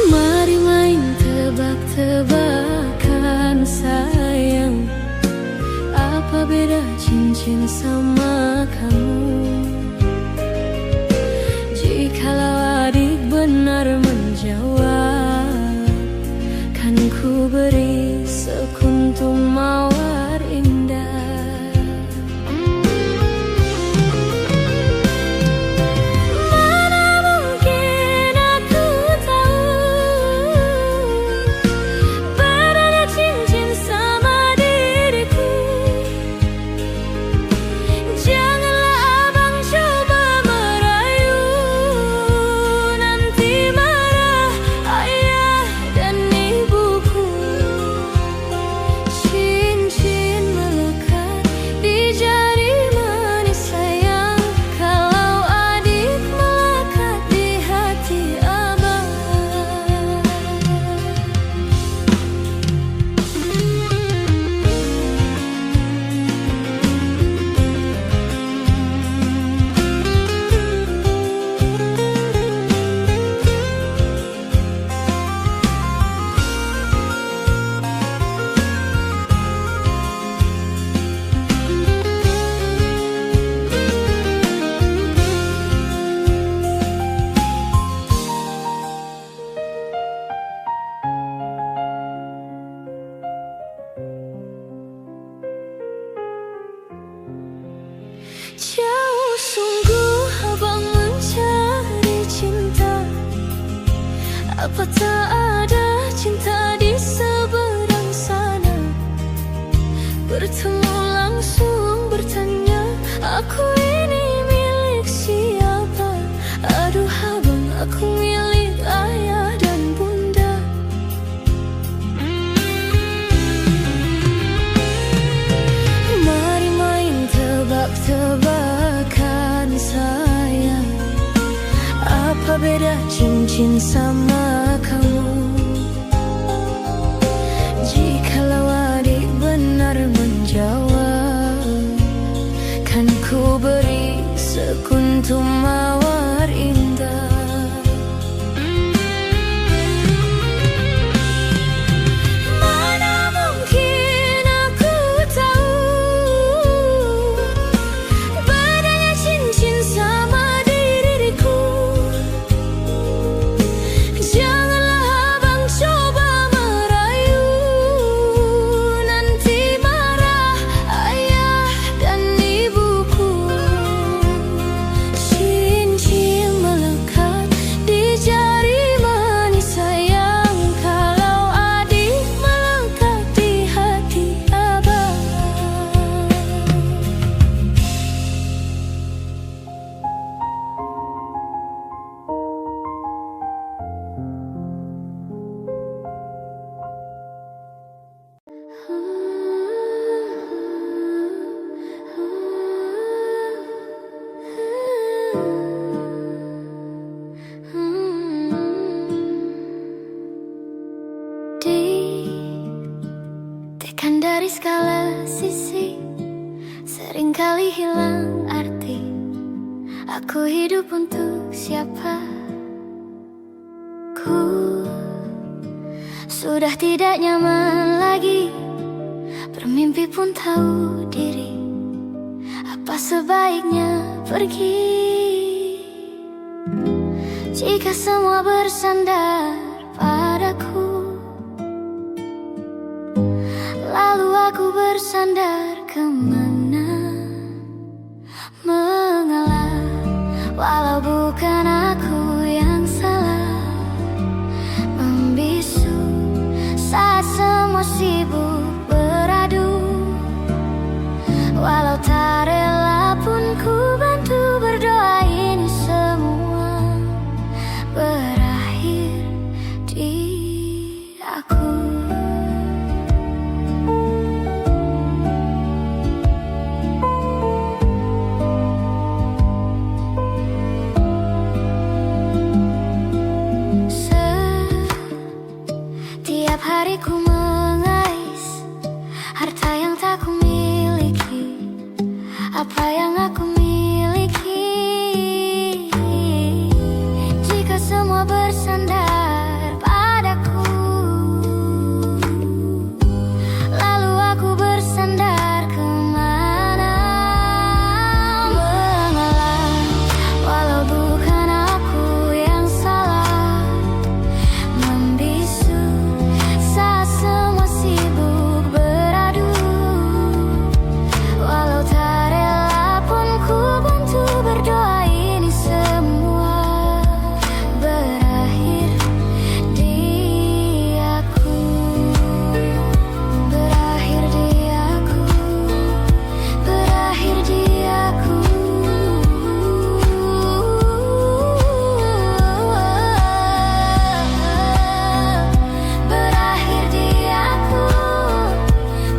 Mari main tebak-tebakan sayang, apa beda cincin sama kamu? Jikalau adik benar menjawab, kan ku beri sekuntum mawar indah. Jauh sungguh abang mencari cinta. Apa tak ada cinta di seberang sana? Bertemu langsung bertanya, aku ini milik siapa? Aduh abang, aku milik ayah dan bunda. Mari main tebak-tebakan sayang, apa beda cincin sama kamu? Jikalau adik benar menjawab, kan ku beri sekuntum mawar indah. Kan dari segala sisi seringkali hilang arti. Aku hidup untuk siapa? Ku sudah tidak nyaman lagi, bermimpi pun tahu diri. Apa sebaiknya pergi? Jika semua bersandar padaku, lalu aku bersandar kemana? Mengalah, walau bukan aku yang salah. Membisu saat semua sibuk beradu. Walau tak rela pun ku bantu berdoa ini semua berakhir di aku. Setiap hari ku mengais harta yang tak ku miliki. Apa yang aku miliki? Jika semua bersandar padaku, lalu aku bersandar kemana? Mengalah, walau bukan aku yang salah. Membisu saat semua sibuk beradu. Walau tak rela pun ku bantu berdoa ini semua berakhir di aku. Berakhir di aku. Berakhir di aku. Berakhir di aku.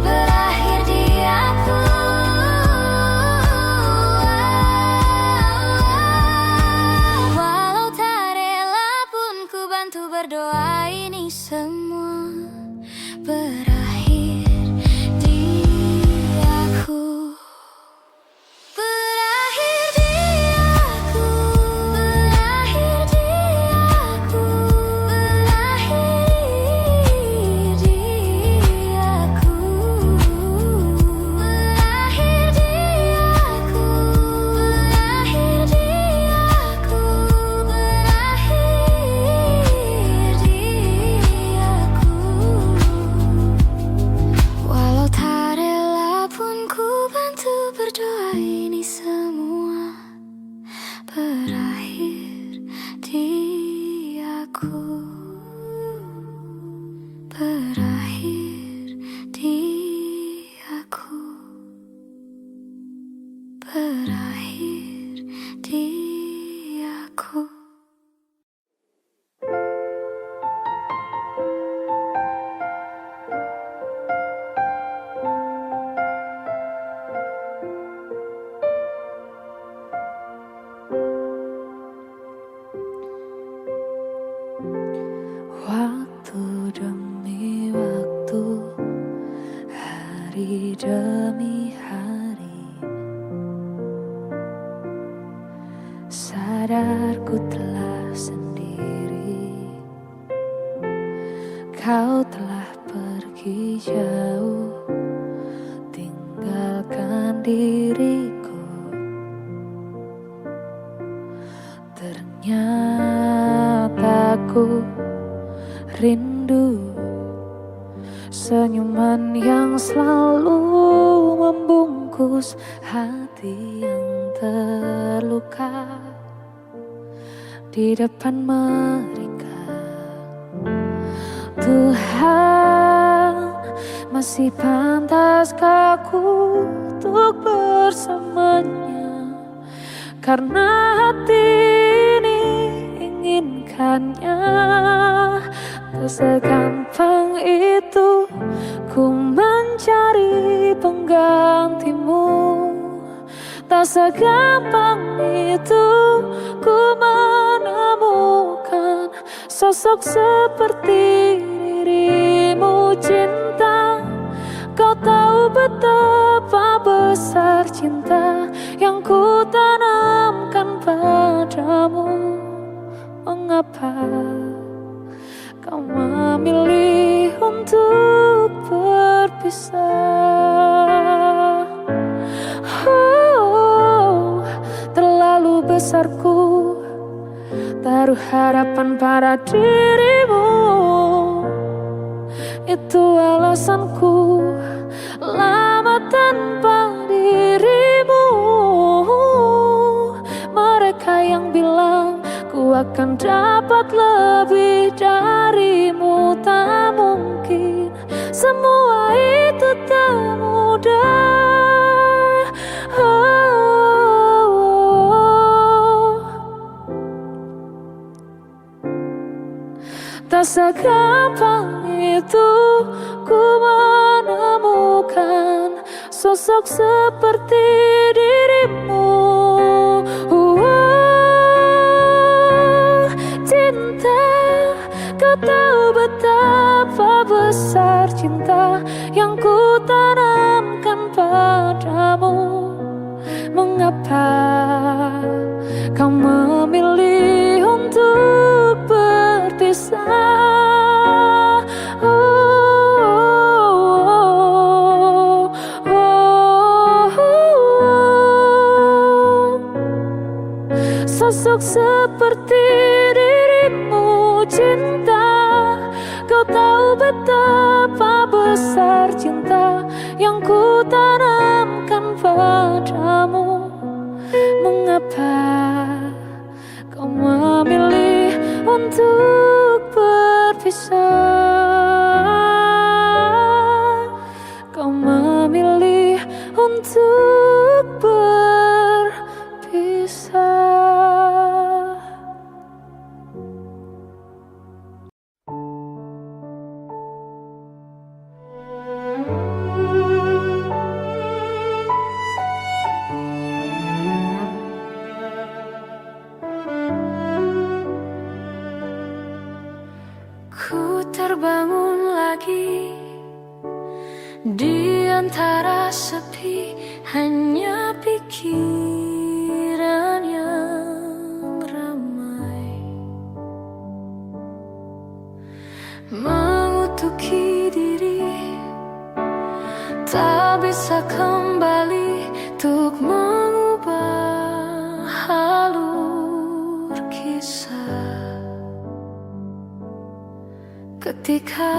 Berakhir di aku. Walau tak rela pun ku bantu berdoa ini semua berakhir di aku. Berakhir di aku. Berakhir di aku. Berakhir di aku. Berakhir di aku. Berakhir di aku. Berakhir di aku. Walau tak rela pun ku bantu berdoa ini semua berakhir di aku. Berakhir di aku. Berakhir di aku. Waktu demi waktu, hari demi hari, sadarku telah sendiri. Kau telah pergi jauh, tinggalkan diriku. Ternyata ku rindu senyuman yang selalu membungkus hati yang terluka di depan mereka. Tuhan, masih pantaskah aku untuk bersamanya? Karena hati ini inginkannya. Tak segampang itu ku mencari penggantimu. Tak segampang itu ku menemukan sosok seperti dirimu. Cinta, besar cinta yang ku tanamkan padamu. Mengapa kau memilih untuk berpisah? Oh, terlalu besarku taruh harapan pada dirimu. Itu alasanku lama tanpa dirimu. Mereka yang bilang ku akan dapat lebih darimu, tak mungkin. Semua itu tak mudah. Tak segampang itu ku menemukan sosok seperti dirimu. Cinta, kau tahu betapa besar cinta yang ku tanamkan padamu. Mengapa kau memilih untuk berpisah? Sosok seperti dirimu, cinta, kau tahu betapa besar cinta yang ku tanamkan padamu. Mengapa kau memilih untuk berpisah? Kau memilih untuk berpisah. Ku terbangun lagi di antara sepi, hanya pikiran yang ramai mengutuki diri, tak bisa kembali untuk mengubah alur kisah. Ketika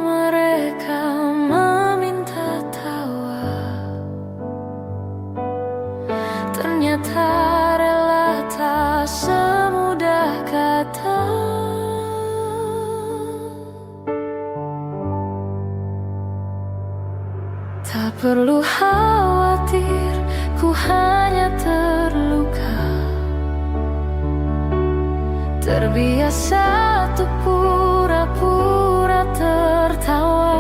mereka meminta tawa, ternyata rela tak semudah kata. Tak perlu khawatir, ku hanya terluka, terbiasa untuk pura-pura tertawa.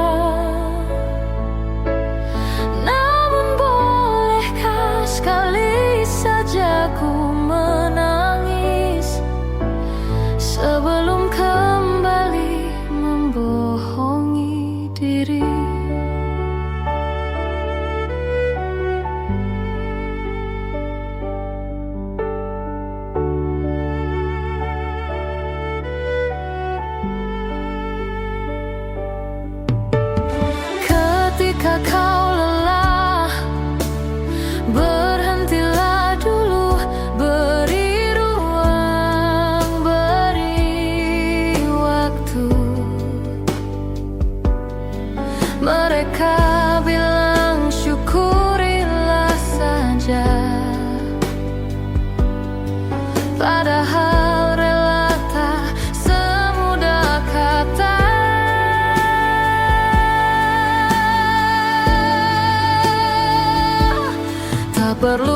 Namun bolehkah sekali saja ku menangis sebelum kembali membohongi diri. Ketika kau lelah, berhentilah dulu, beri ruang, beri waktu. Mereka bilang syukurilah saja, padahal rela tak semudah kata. Tak perlu